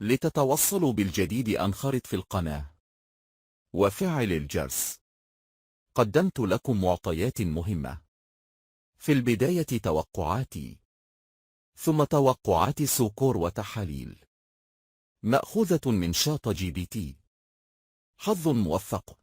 لتتوصلوا بالجديد انخرط في القناة وفعل الجرس. قدمت لكم معطيات مهمة. في البداية توقعاتي، ثم توقعات سوكور وتحاليل مأخوذة من شات جي بي تي. حظ موفق.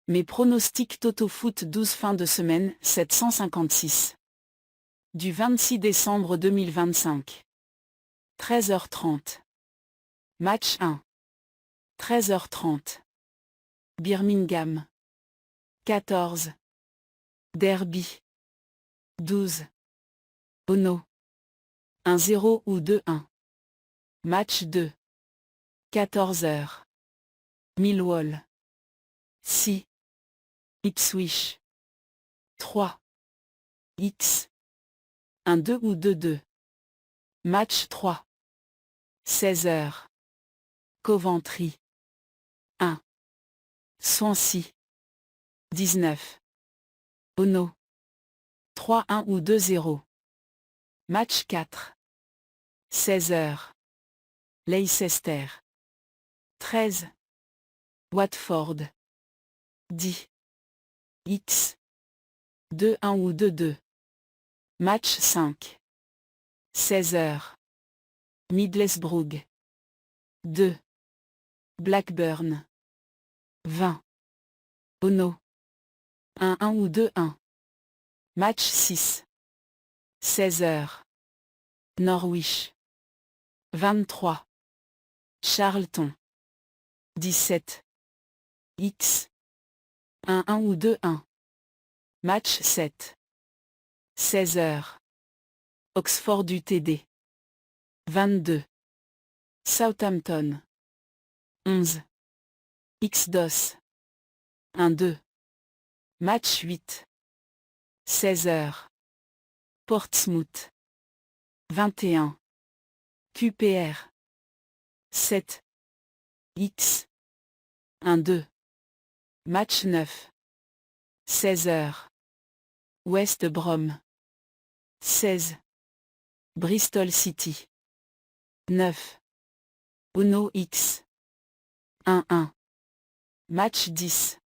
Mes pronostics Toto-Foot 12 fin de semaine 756. Du 26 décembre 2025. 13h30. Match 1. 13h30. Birmingham. 14. Derby. 12. Ono. 1-0 ou 2-1. Match 2. 14h. Millwall. 6. Ipswich. 3. X. 1-2 ou 2-2. Match 3. 16h. Coventry. 1. Swansea. 19. Ono. 3-1 ou 2-0. Match 4. 16h. Leicester. 13. Watford. 10. X. 2-1 ou 2-2. Match 5. 16h. Middlesbrough. 2. Blackburn. 20. Ono. 1-1 ou 2-1. Match 6. 16h. Norwich. 23. Charlton. 17. X. 1-1 ou 2-1. Match 7. 16h. Oxford UTD. 22. Southampton. 11. X-DOS. 1-2. Match 8. 16h. Portsmouth. 21. QPR. 7. X. 1-2. Match 9. 16h. West Brom. 16. Bristol City. 9. Ono X. 1-1. Match 10.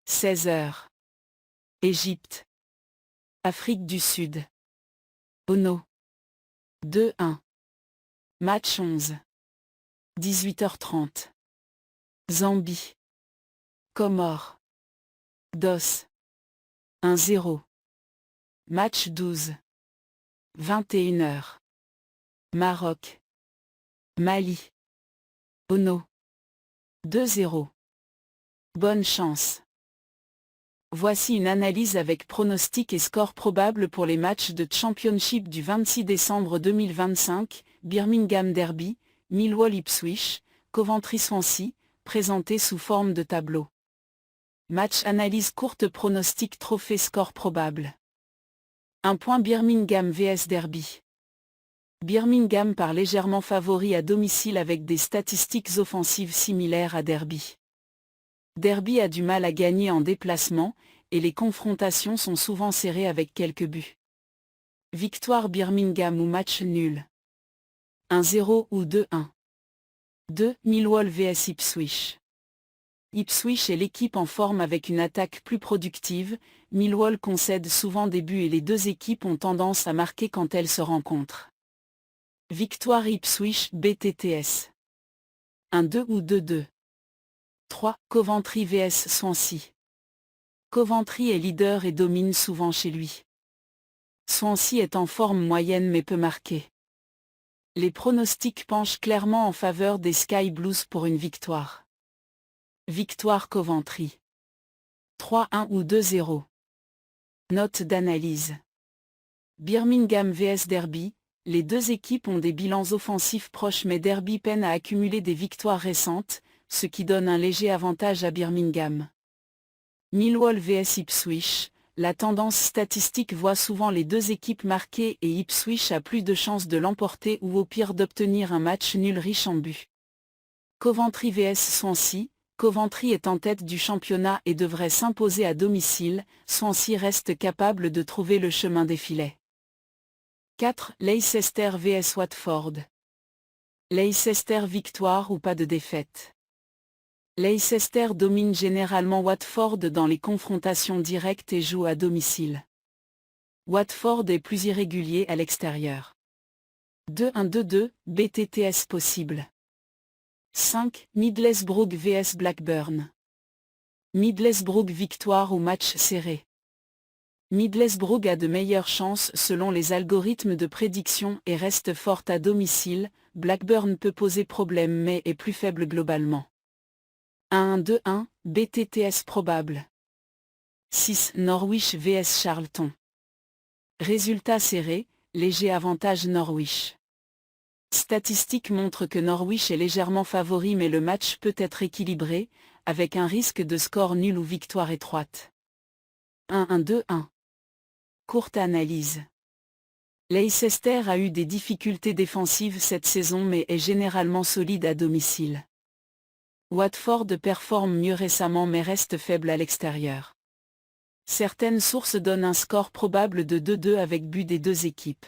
16h. Égypte. Afrique du Sud. Ono. 2-1. Match 11. 18h30. Zambie. Comores. DOS. 1-0. Match 12. 21h. Maroc. Mali. Ono. 2-0. Bonne chance. Voici une analyse avec pronostics et scores probables pour les matchs de Championship du 26 décembre 2025, Birmingham Derby, Millwall Ipswich, Coventry Swansea, présentés sous forme de tableau. Match analyse courte pronostic trophée score probable. 1 point Birmingham vs Derby. Birmingham part légèrement favori à domicile avec des statistiques offensives similaires à Derby. Derby a du mal à gagner en déplacement, et les confrontations sont souvent serrées avec quelques buts. Victoire Birmingham ou match nul. 1-0 ou 2-1. 2. Millwall vs Ipswich. Ipswich est l'équipe en forme avec une attaque plus productive, Millwall concède souvent des buts et les deux équipes ont tendance à marquer quand elles se rencontrent. Victoire Ipswich BTTS. 1-2 ou 2-2. 3. Coventry vs Swansea. Coventry est leader et domine souvent chez lui. Swansea est en forme moyenne mais peut marquer. Les pronostics penchent clairement en faveur des Sky Blues pour une victoire. Victoire Coventry. 3-1 ou 2-0. Note d'analyse. Birmingham vs Derby. Les deux équipes ont des bilans offensifs proches mais Derby peine à accumuler des victoires récentes, ce qui donne un léger avantage à Birmingham. Millwall vs Ipswich. La tendance statistique voit souvent les deux équipes marquer et Ipswich a plus de chances de l'emporter ou au pire d'obtenir un match nul riche en buts. Coventry vs Swansea. Coventry est en tête du championnat et devrait s'imposer à domicile, Swansea reste capable de trouver le chemin des filets. 4. Leicester vs Watford. Leicester victoire ou pas de défaite. Leicester domine généralement Watford dans les confrontations directes et joue à domicile. Watford est plus irrégulier à l'extérieur. 2-1-2-2, BTTS possible. 5. Middlesbrough vs Blackburn. Middlesbrough victoire ou match serré. Middlesbrough a de meilleures chances selon les algorithmes de prédiction et reste forte à domicile, Blackburn peut poser problème mais est plus faible globalement. 1-1-2-1, BTTS probable. 6. Norwich vs Charlton. Résultat serré, léger avantage Norwich. Statistiques montrent que Norwich est légèrement favori mais le match peut être équilibré, avec un risque de score nul ou victoire étroite. 1-1-2-1. Courte analyse. Leicester a eu des difficultés défensives cette saison mais est généralement solide à domicile. Watford performe mieux récemment mais reste faible à l'extérieur. Certaines sources donnent un score probable de 2-2 avec but des deux équipes.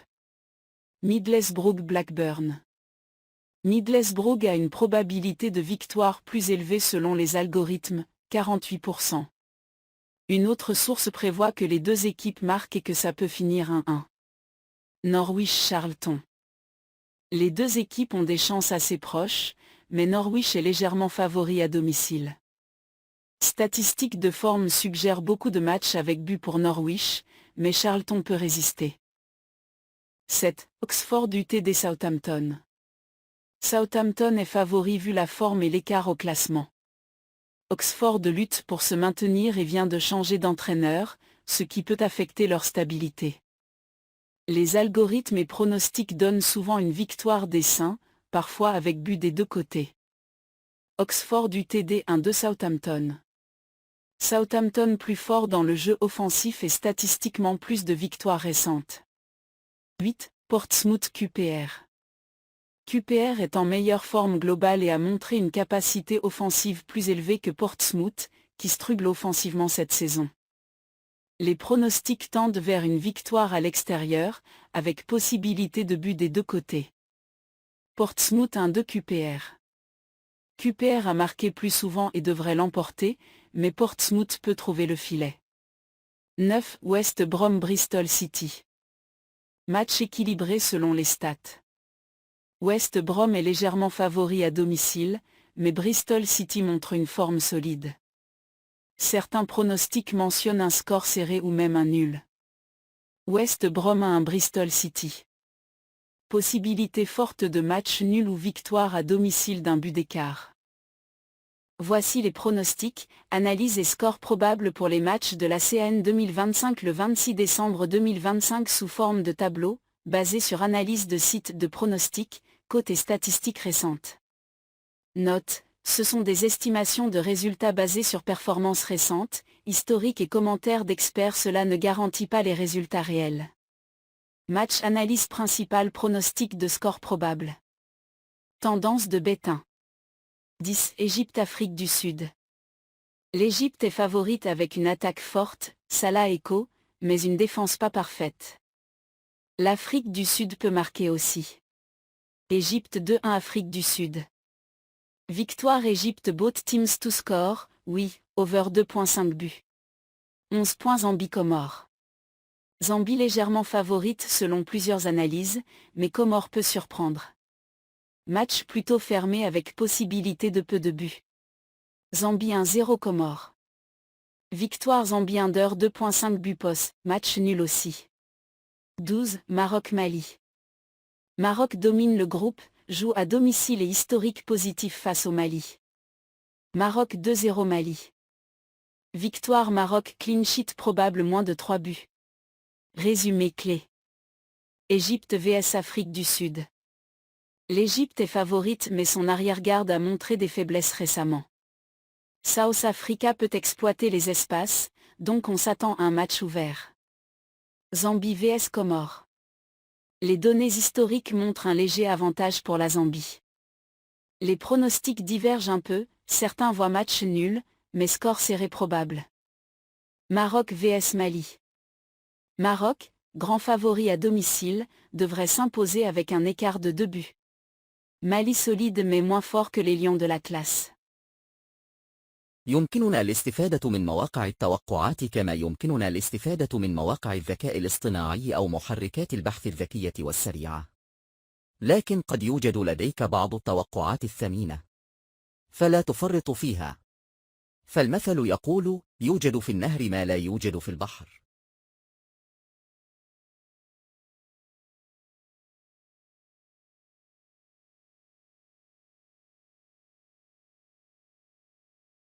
Middlesbrough-Blackburn. Middlesbrough a une probabilité de victoire plus élevée selon les algorithmes, 48%. Une autre source prévoit que les deux équipes marquent et que ça peut finir 1-1. Norwich-Charlton. Les deux équipes ont des chances assez proches, mais Norwich est légèrement favori à domicile. Statistiques de forme suggèrent beaucoup de matchs avec but pour Norwich, mais Charlton peut résister. 7. Oxford UTD Southampton. Southampton est favori vu la forme et l'écart au classement. Oxford lutte pour se maintenir et vient de changer d'entraîneur, ce qui peut affecter leur stabilité. Les algorithmes et pronostics donnent souvent une victoire des Saints, parfois avec but des deux côtés. Oxford UTD 1-2 Southampton. Southampton plus fort dans le jeu offensif et statistiquement plus de victoires récentes. 8. Portsmouth QPR. QPR est en meilleure forme globale et a montré une capacité offensive plus élevée que Portsmouth, qui struggle offensivement cette saison. Les pronostics tendent vers une victoire à l'extérieur, avec possibilité de but des deux côtés. Portsmouth 1-2 QPR. QPR a marqué plus souvent et devrait l'emporter, mais Portsmouth peut trouver le filet. 9. West Brom Bristol City. Match équilibré selon les stats. West Brom est légèrement favori à domicile, mais Bristol City montre une forme solide. Certains pronostics mentionnent un score serré ou même un nul. West Brom 1 Bristol City. Possibilité forte de match nul ou victoire à domicile d'un but d'écart. Voici les pronostics, analyses et scores probables pour les matchs de la CAN 2025 le 26 décembre 2025 sous forme de tableau, basé sur analyse de sites de pronostics, cotes et statistiques récentes. Note, ce sont des estimations de résultats basées sur performances récentes, historiques et commentaires d'experts, cela ne garantit pas les résultats réels. Match analyse principale pronostic de score probable. Tendance de Bet1. 10. Égypte-Afrique du Sud. L'Égypte est favorite avec une attaque forte, Salah Echo, mais une défense pas parfaite. L'Afrique du Sud peut marquer aussi. Égypte 2-1 Afrique du Sud. Victoire Égypte both teams to score, oui, over 2.5 buts. 11 points Zambie Comores. Zambie légèrement favorite selon plusieurs analyses, mais Comores peut surprendre. Match plutôt fermé avec possibilité de peu de buts. Zambie 1-0 Comores. Victoire Zambie under 2.5 buts post, match nul aussi. 12. Maroc-Mali. Maroc domine le groupe, joue à domicile et historique positif face au Mali. Maroc 2-0 Mali. Victoire Maroc clean sheet probable moins de 3 buts. Résumé clé. Égypte vs Afrique du Sud. L'Égypte est favorite mais son arrière-garde a montré des faiblesses récemment. South Africa peut exploiter les espaces, donc on s'attend à un match ouvert. Zambie vs Comores. Les données historiques montrent un léger avantage pour la Zambie. Les pronostics divergent un peu, certains voient match nul, mais score serré probable. Maroc vs Mali. Maroc, grand favori à domicile, devrait s'imposer avec un écart de 2 buts. Mali solide mais moins fort que les lions de l'Atlas. يمكننا الاستفادة من مواقع التوقعات كما يمكننا الاستفادة من مواقع الذكاء الاصطناعي أو محركات البحث الذكية والسريعة. لكن قد يوجد لديك بعض التوقعات الثمينة. فلا تفرط فيها. فالمثل يقول: يوجد في النهر ما لا يوجد في البحر.